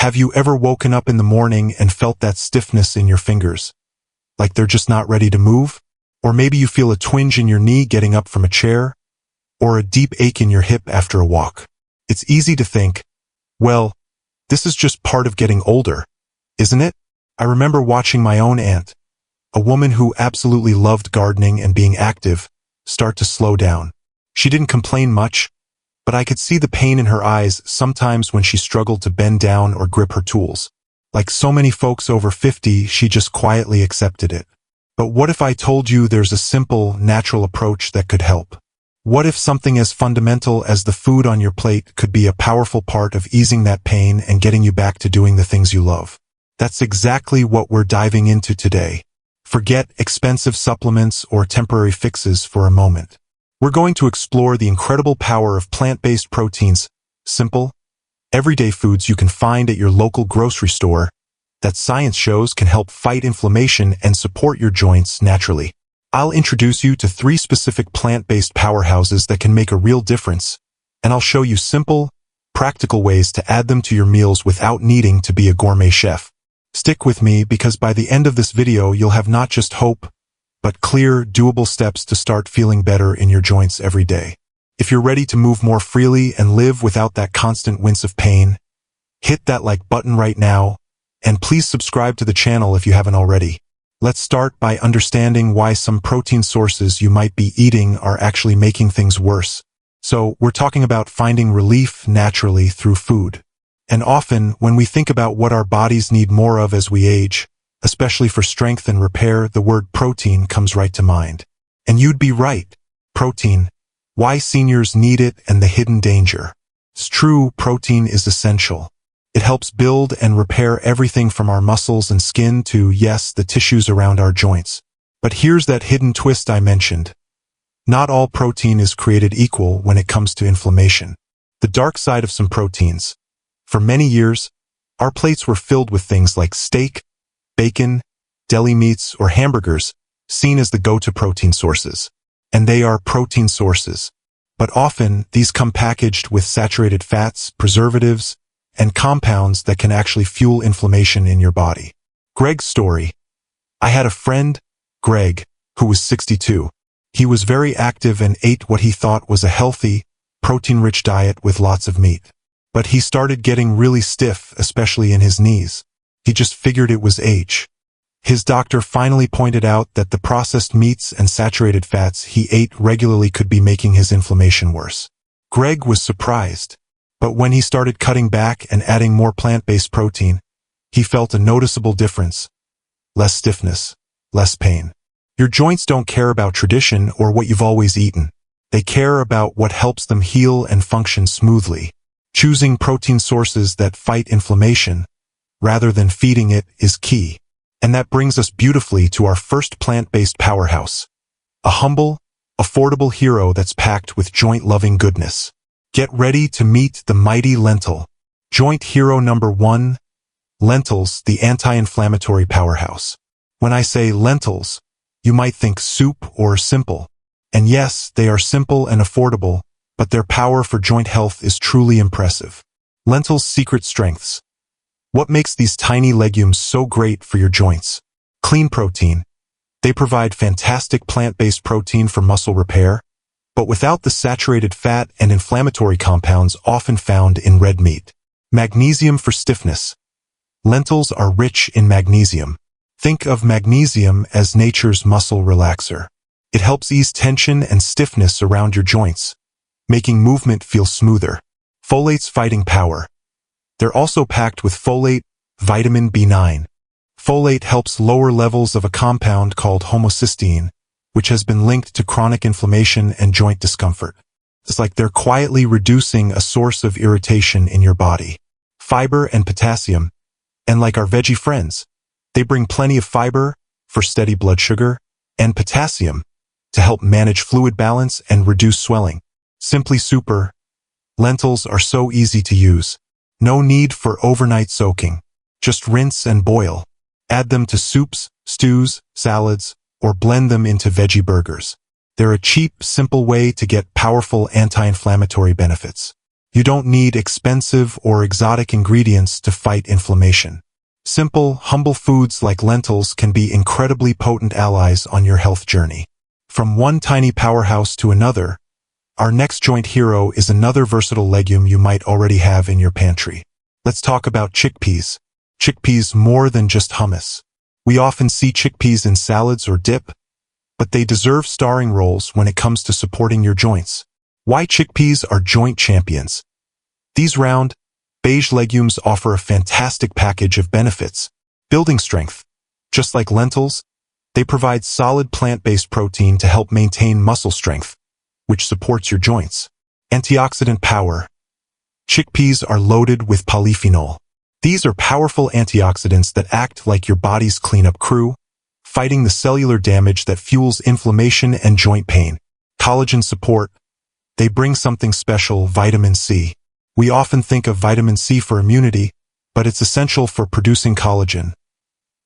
Have you ever woken up in the morning and felt that stiffness in your fingers? Like they're just not ready to move? Or maybe you feel a twinge in your knee getting up from a chair? Or a deep ache in your hip after a walk? It's easy to think, well, this is just part of getting older, isn't it? I remember watching my own aunt, a woman who absolutely loved gardening and being active, start to slow down. She didn't complain much, but I could see the pain in her eyes sometimes when she struggled to bend down or grip her tools. Like so many folks over 50, she just quietly accepted it. But what if I told you there's a simple, natural approach that could help? What if something as fundamental as the food on your plate could be a powerful part of easing that pain and getting you back to doing the things you love? That's exactly what we're diving into today. Forget expensive supplements or temporary fixes for a moment. We're going to explore the incredible power of plant-based proteins, simple, everyday foods you can find at your local grocery store, that science shows can help fight inflammation and support your joints naturally. I'll introduce you to 3 specific plant-based powerhouses that can make a real difference, and I'll show you simple, practical ways to add them to your meals without needing to be a gourmet chef. Stick with me because by the end of this video you'll have not just hope, but clear, doable steps to start feeling better in your joints every day. If you're ready to move more freely and live without that constant wince of pain, hit that like button right now, and please subscribe to the channel if you haven't already. Let's start by understanding why some protein sources you might be eating are actually making things worse. So, we're talking about finding relief naturally through food. And often, when we think about what our bodies need more of as we age, especially for strength and repair, the word protein comes right to mind. And you'd be right. Protein. Why seniors need it and the hidden danger. It's true, protein is essential. It helps build and repair everything from our muscles and skin to, yes, the tissues around our joints. But here's that hidden twist I mentioned. Not all protein is created equal when it comes to inflammation. The dark side of some proteins. For many years, our plates were filled with things like steak, bacon, deli meats, or hamburgers, seen as the go-to protein sources. And they are protein sources. But often, these come packaged with saturated fats, preservatives, and compounds that can actually fuel inflammation in your body. Greg's story. I had a friend, Greg, who was 62. He was very active and ate what he thought was a healthy, protein-rich diet with lots of meat. But he started getting really stiff, especially in his knees. He just figured it was age. His doctor finally pointed out that the processed meats and saturated fats he ate regularly could be making his inflammation worse. Greg was surprised. But when he started cutting back and adding more plant-based protein, he felt a noticeable difference. Less stiffness, less pain. Your joints don't care about tradition or what you've always eaten. They care about what helps them heal and function smoothly. Choosing protein sources that fight inflammation, rather than feeding it, is key. And that brings us beautifully to our first plant-based powerhouse. A humble, affordable hero that's packed with joint-loving goodness. Get ready to meet the mighty lentil. Joint hero number 1, lentils, the anti-inflammatory powerhouse. When I say lentils, you might think soup or simple. And yes, they are simple and affordable, but their power for joint health is truly impressive. Lentils' secret strengths. What makes these tiny legumes so great for your joints? Clean protein. They provide fantastic plant-based protein for muscle repair, but without the saturated fat and inflammatory compounds often found in red meat. Magnesium for stiffness. Lentils are rich in magnesium. Think of magnesium as nature's muscle relaxer. It helps ease tension and stiffness around your joints, making movement feel smoother. Folate's fighting power. They're also packed with folate, vitamin B9. Folate helps lower levels of a compound called homocysteine, which has been linked to chronic inflammation and joint discomfort. It's like they're quietly reducing a source of irritation in your body. Fiber and potassium. And like our veggie friends, they bring plenty of fiber for steady blood sugar and potassium to help manage fluid balance and reduce swelling. Simply super. Lentils are so easy to use. No need for overnight soaking. Just rinse and boil. Add them to soups, stews, salads, or blend them into veggie burgers. They're a cheap, simple way to get powerful anti-inflammatory benefits. You don't need expensive or exotic ingredients to fight inflammation. Simple, humble foods like lentils can be incredibly potent allies on your health journey. From one tiny powerhouse to another, our next joint hero is another versatile legume you might already have in your pantry. Let's talk about chickpeas. Chickpeas more than just hummus. We often see chickpeas in salads or dip, but they deserve starring roles when it comes to supporting your joints. Why chickpeas are joint champions? These round, beige legumes offer a fantastic package of benefits. Building strength. Just like lentils, they provide solid plant-based protein to help maintain muscle strength, which supports your joints. Antioxidant power. Chickpeas are loaded with polyphenol. These are powerful antioxidants that act like your body's cleanup crew, fighting the cellular damage that fuels inflammation and joint pain. Collagen support. They bring something special, vitamin C. We often think of vitamin C for immunity, but it's essential for producing collagen,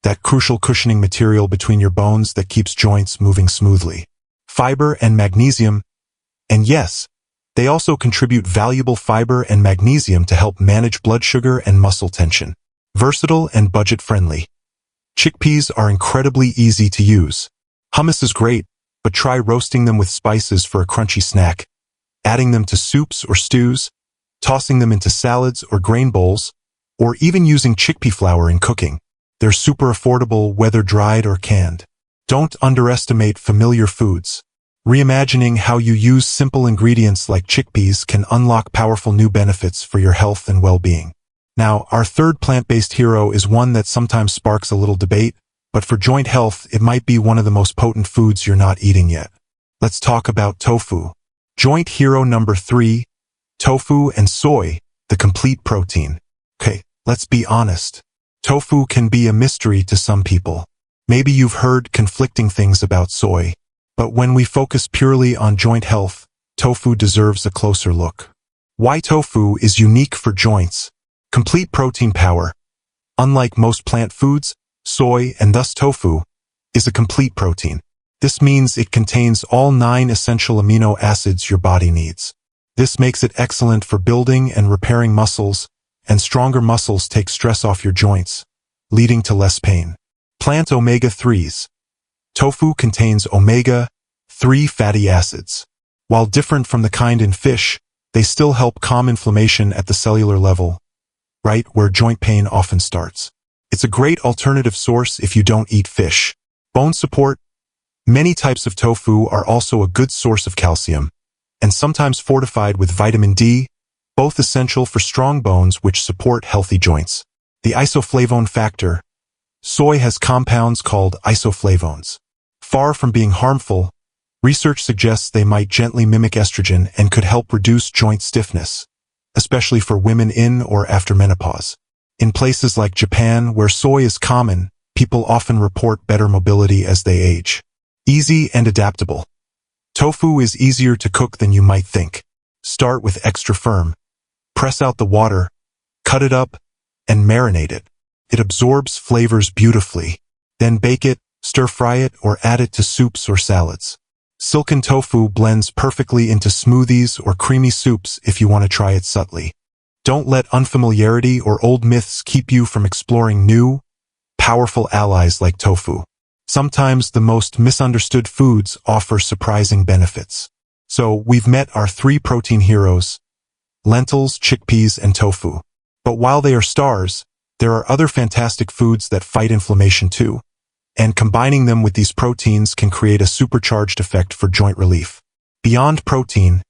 that crucial cushioning material between your bones that keeps joints moving smoothly. Fiber and magnesium. And yes, they also contribute valuable fiber and magnesium to help manage blood sugar and muscle tension. Versatile and budget-friendly. Chickpeas are incredibly easy to use. Hummus is great, but try roasting them with spices for a crunchy snack, adding them to soups or stews, tossing them into salads or grain bowls, or even using chickpea flour in cooking. They're super affordable whether dried or canned. Don't underestimate familiar foods. Reimagining how you use simple ingredients like chickpeas can unlock powerful new benefits for your health and well-being. Now, our third plant-based hero is one that sometimes sparks a little debate, but for joint health, it might be one of the most potent foods you're not eating yet. Let's talk about tofu. Joint hero number 3, tofu and soy, the complete protein. Okay, let's be honest. Tofu can be a mystery to some people. Maybe you've heard conflicting things about soy, but when we focus purely on joint health, tofu deserves a closer look. Why tofu is unique for joints? Complete protein power. Unlike most plant foods, soy, and thus tofu, is a complete protein. This means it contains all 9 essential amino acids your body needs. This makes it excellent for building and repairing muscles, and stronger muscles take stress off your joints, leading to less pain. Plant omega-3s. Tofu contains omega-3 fatty acids. While different from the kind in fish, they still help calm inflammation at the cellular level, right where joint pain often starts. It's a great alternative source if you don't eat fish. Bone support. Many types of tofu are also a good source of calcium, and sometimes fortified with vitamin D, both essential for strong bones which support healthy joints. The isoflavone factor. Soy has compounds called isoflavones. Far from being harmful, research suggests they might gently mimic estrogen and could help reduce joint stiffness, especially for women in or after menopause. In places like Japan, where soy is common, people often report better mobility as they age. Easy and adaptable. Tofu is easier to cook than you might think. Start with extra firm. Press out the water, cut it up, and marinate it. It absorbs flavors beautifully. Then bake it, stir-fry it, or add it to soups or salads. Silken tofu blends perfectly into smoothies or creamy soups if you want to try it subtly. Don't let unfamiliarity or old myths keep you from exploring new, powerful allies like tofu. Sometimes the most misunderstood foods offer surprising benefits. So we've met our 3 protein heroes: lentils, chickpeas, and tofu. But while they are stars, there are other fantastic foods that fight inflammation too, and combining them with these proteins can create a supercharged effect for joint relief. Beyond protein,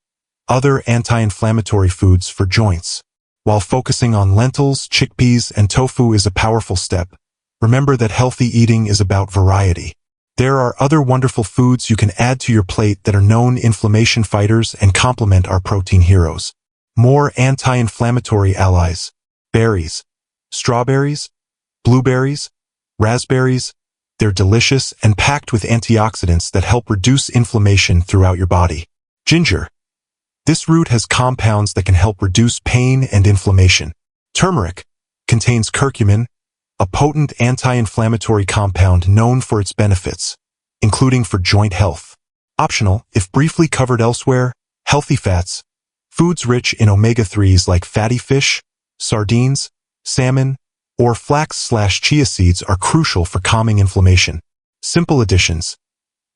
other anti-inflammatory foods for joints. While focusing on lentils, chickpeas, and tofu is a powerful step, remember that healthy eating is about variety. There are other wonderful foods you can add to your plate that are known inflammation fighters and complement our protein heroes. More anti-inflammatory allies. Berries. Strawberries, blueberries, raspberries. They're delicious and packed with antioxidants that help reduce inflammation throughout your body. Ginger. This root has compounds that can help reduce pain and inflammation. Turmeric contains curcumin, a potent anti-inflammatory compound known for its benefits, including for joint health. Optional, if briefly covered elsewhere, healthy fats. Foods rich in omega-3s like fatty fish, sardines, salmon, or flax/chia seeds are crucial for calming inflammation. Simple additions.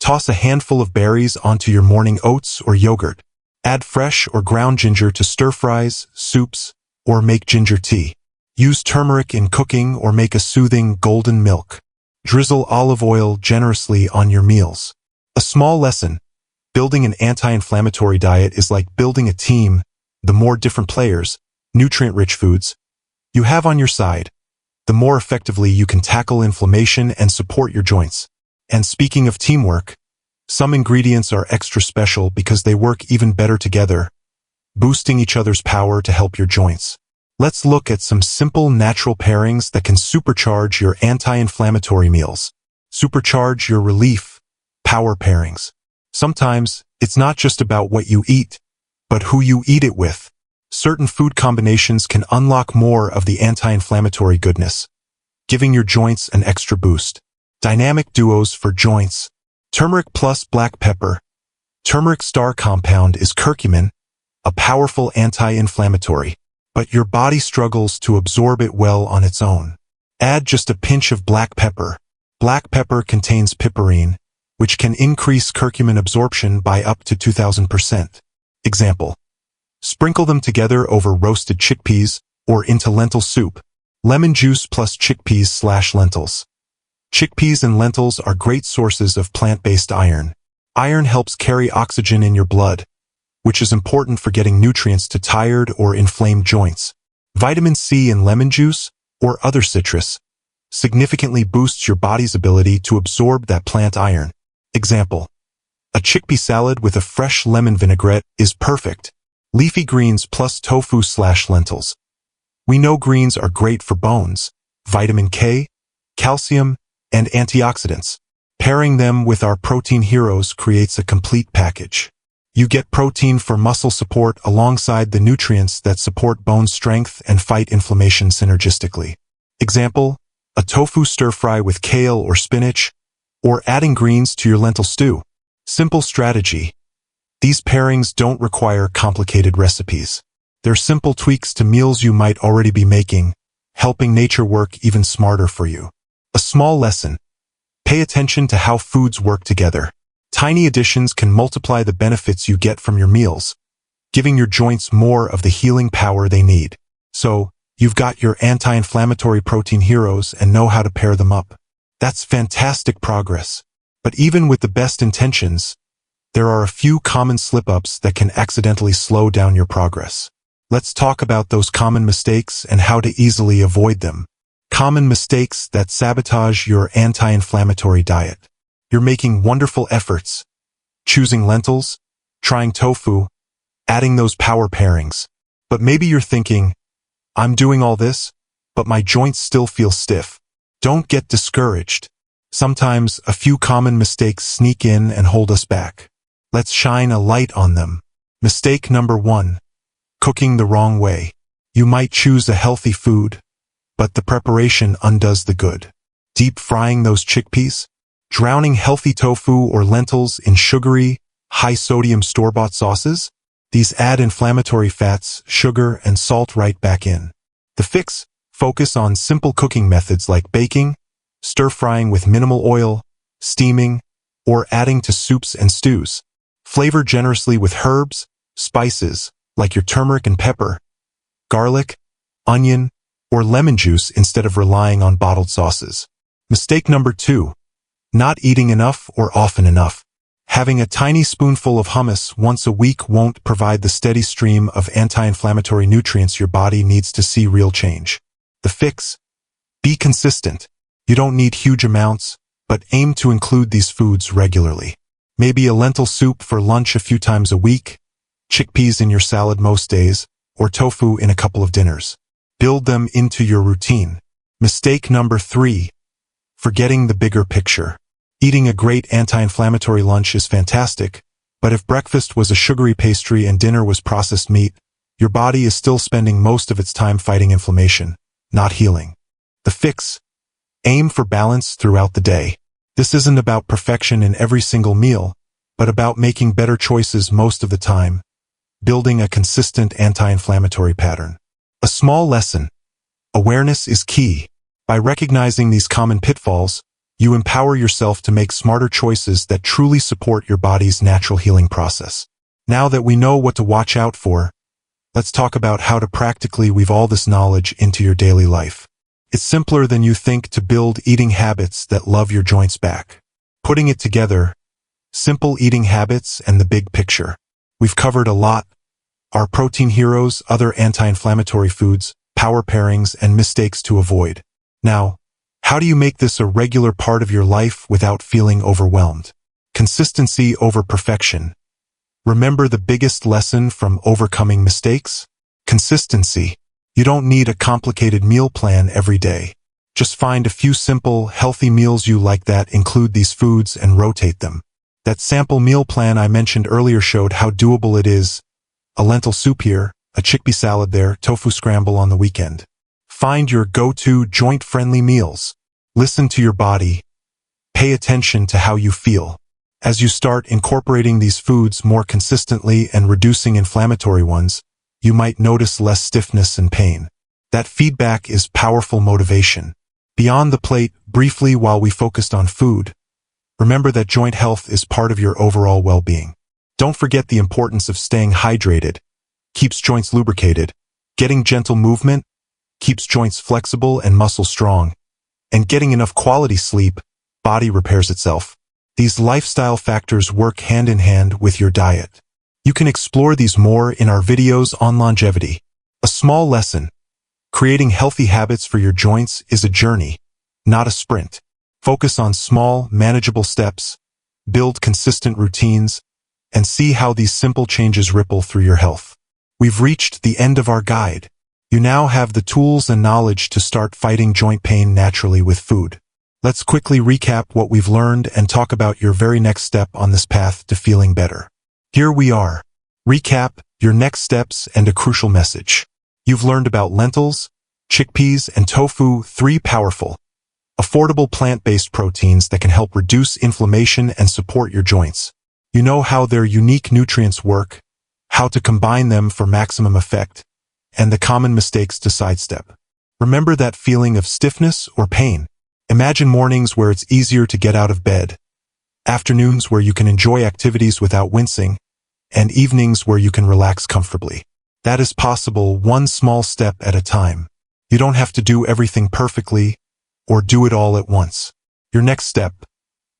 Toss a handful of berries onto your morning oats or yogurt. Add fresh or ground ginger to stir-fries, soups, or make ginger tea. Use turmeric in cooking or make a soothing golden milk. Drizzle olive oil generously on your meals. A small lesson. Building an anti-inflammatory diet is like building a team. The more different players, nutrient-rich foods, you have on your side, the more effectively you can tackle inflammation and support your joints. And speaking of teamwork, some ingredients are extra special because they work even better together, boosting each other's power to help your joints. Let's look at some simple natural pairings that can supercharge your anti-inflammatory meals. Supercharge your relief, power pairings. Sometimes, it's not just about what you eat, but who you eat it with. Certain food combinations can unlock more of the anti-inflammatory goodness, giving your joints an extra boost. Dynamic duos for joints. Turmeric plus black pepper. Turmeric star compound is curcumin, a powerful anti-inflammatory, but your body struggles to absorb it well on its own. Add just a pinch of black pepper. Black pepper contains piperine, which can increase curcumin absorption by up to 2,000%. Example. Sprinkle them together over roasted chickpeas or into lentil soup. Lemon juice plus chickpeas/lentils. Chickpeas and lentils are great sources of plant-based iron. Iron helps carry oxygen in your blood, which is important for getting nutrients to tired or inflamed joints. Vitamin C in lemon juice or other citrus significantly boosts your body's ability to absorb that plant iron. Example. A chickpea salad with a fresh lemon vinaigrette is perfect. Leafy greens plus tofu/lentils. We know greens are great for bones, vitamin K, calcium, and antioxidants. Pairing them with our protein heroes creates a complete package. You get protein for muscle support alongside the nutrients that support bone strength and fight inflammation synergistically. Example, a tofu stir-fry with kale or spinach, or adding greens to your lentil stew. Simple strategy. These pairings don't require complicated recipes. They're simple tweaks to meals you might already be making, helping nature work even smarter for you. A small lesson. Pay attention to how foods work together. Tiny additions can multiply the benefits you get from your meals, giving your joints more of the healing power they need. So, you've got your anti-inflammatory protein heroes and know how to pair them up. That's fantastic progress. But even with the best intentions, there are a few common slip-ups that can accidentally slow down your progress. Let's talk about those common mistakes and how to easily avoid them. Common mistakes that sabotage your anti-inflammatory diet. You're making wonderful efforts, choosing lentils, trying tofu, adding those power pairings. But maybe you're thinking, I'm doing all this, but my joints still feel stiff. Don't get discouraged. Sometimes a few common mistakes sneak in and hold us back. Let's shine a light on them. Mistake number 1. Cooking the wrong way. You might choose a healthy food, but the preparation undoes the good. Deep frying those chickpeas? Drowning healthy tofu or lentils in sugary, high-sodium store-bought sauces? These add inflammatory fats, sugar, and salt right back in. The fix? Focus on simple cooking methods like baking, stir-frying with minimal oil, steaming, or adding to soups and stews. Flavor generously with herbs, spices, like your turmeric and pepper, garlic, onion, or lemon juice instead of relying on bottled sauces. Mistake number 2. Not eating enough or often enough. Having a tiny spoonful of hummus once a week won't provide the steady stream of anti-inflammatory nutrients your body needs to see real change. The fix? Be consistent. You don't need huge amounts, but aim to include these foods regularly. Maybe a lentil soup for lunch a few times a week, chickpeas in your salad most days, or tofu in a couple of dinners. Build them into your routine. Mistake number 3. Forgetting the bigger picture. Eating a great anti-inflammatory lunch is fantastic, but if breakfast was a sugary pastry and dinner was processed meat, your body is still spending most of its time fighting inflammation, not healing. The fix? Aim for balance throughout the day. This isn't about perfection in every single meal, but about making better choices most of the time. building a consistent anti-inflammatory pattern. A small lesson. Awareness is key. By recognizing these common pitfalls, you empower yourself to make smarter choices that truly support your body's natural healing process. Now that we know what to watch out for, let's talk about how to practically weave all this knowledge into your daily life. It's simpler than you think to build eating habits that love your joints back. Putting it together, simple eating habits and the big picture. We've covered a lot. Our protein heroes, other anti-inflammatory foods, power pairings, and mistakes to avoid. Now, how do you make this a regular part of your life without feeling overwhelmed? Consistency over perfection. Remember the biggest lesson from overcoming mistakes? Consistency. You don't need a complicated meal plan every day. Just find a few simple, healthy meals you like that include these foods and rotate them. That sample meal plan I mentioned earlier showed how doable it is. A lentil soup here, a chickpea salad there, tofu scramble on the weekend. Find your go-to joint-friendly meals. Listen to your body. Pay attention to how you feel. As you start incorporating these foods more consistently and reducing inflammatory ones, you might notice less stiffness and pain. That feedback is powerful motivation. Beyond the plate, briefly while we focused on food, remember that joint health is part of your overall well-being. Don't forget the importance of staying hydrated. Keeps joints lubricated. Getting gentle movement keeps joints flexible and muscles strong. And getting enough quality sleep, body repairs itself. These lifestyle factors work hand in hand with your diet. You can explore these more in our videos on longevity. A small lesson. Creating healthy habits for your joints is a journey, not a sprint. Focus on small, manageable steps, build consistent routines, and see how these simple changes ripple through your health. We've reached the end of our guide. You now have the tools and knowledge to start fighting joint pain naturally with food. Let's quickly recap what we've learned and talk about your very next step on this path to feeling better. Here we are. Recap, your next steps, and a crucial message. You've learned about lentils, chickpeas, and tofu, 3 powerful, affordable plant-based proteins that can help reduce inflammation and support your joints. You know how their unique nutrients work, how to combine them for maximum effect, and the common mistakes to sidestep. Remember that feeling of stiffness or pain. Imagine mornings where it's easier to get out of bed, afternoons where you can enjoy activities without wincing, and evenings where you can relax comfortably. That is possible one small step at a time. You don't have to do everything perfectly or do it all at once. Your next step.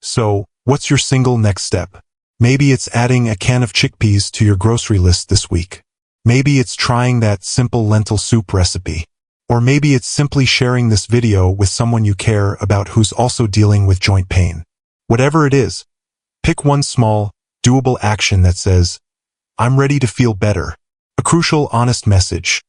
So, what's your single next step? Maybe it's adding a can of chickpeas to your grocery list this week. Maybe it's trying that simple lentil soup recipe. Or maybe it's simply sharing this video with someone you care about who's also dealing with joint pain. Whatever it is, pick one small, doable action that says, "I'm ready to feel better." A crucial, honest message.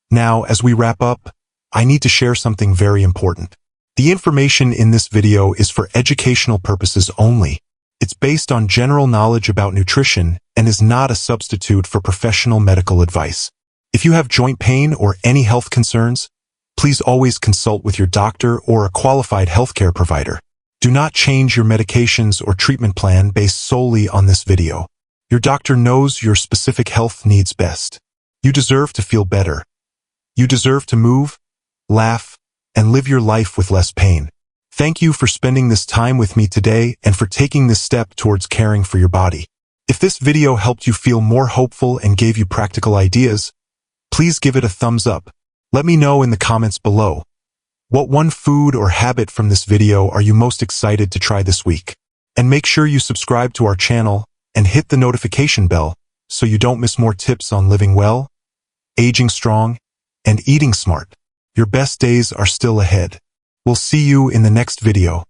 Now, as we wrap up, I need to share something very important. The information in this video is for educational purposes only. It's based on general knowledge about nutrition and is not a substitute for professional medical advice. If you have joint pain or any health concerns, please always consult with your doctor or a qualified healthcare provider. Do not change your medications or treatment plan based solely on this video. Your doctor knows your specific health needs best. You deserve to feel better. You deserve to move, laugh, and live your life with less pain. Thank you for spending this time with me today and for taking this step towards caring for your body. If this video helped you feel more hopeful and gave you practical ideas, please give it a thumbs up. Let me know in the comments below. What one food or habit from this video are you most excited to try this week? And make sure you subscribe to our channel and hit the notification bell so you don't miss more tips on living well, aging strong, and eating smart. Your best days are still ahead. We'll see you in the next video.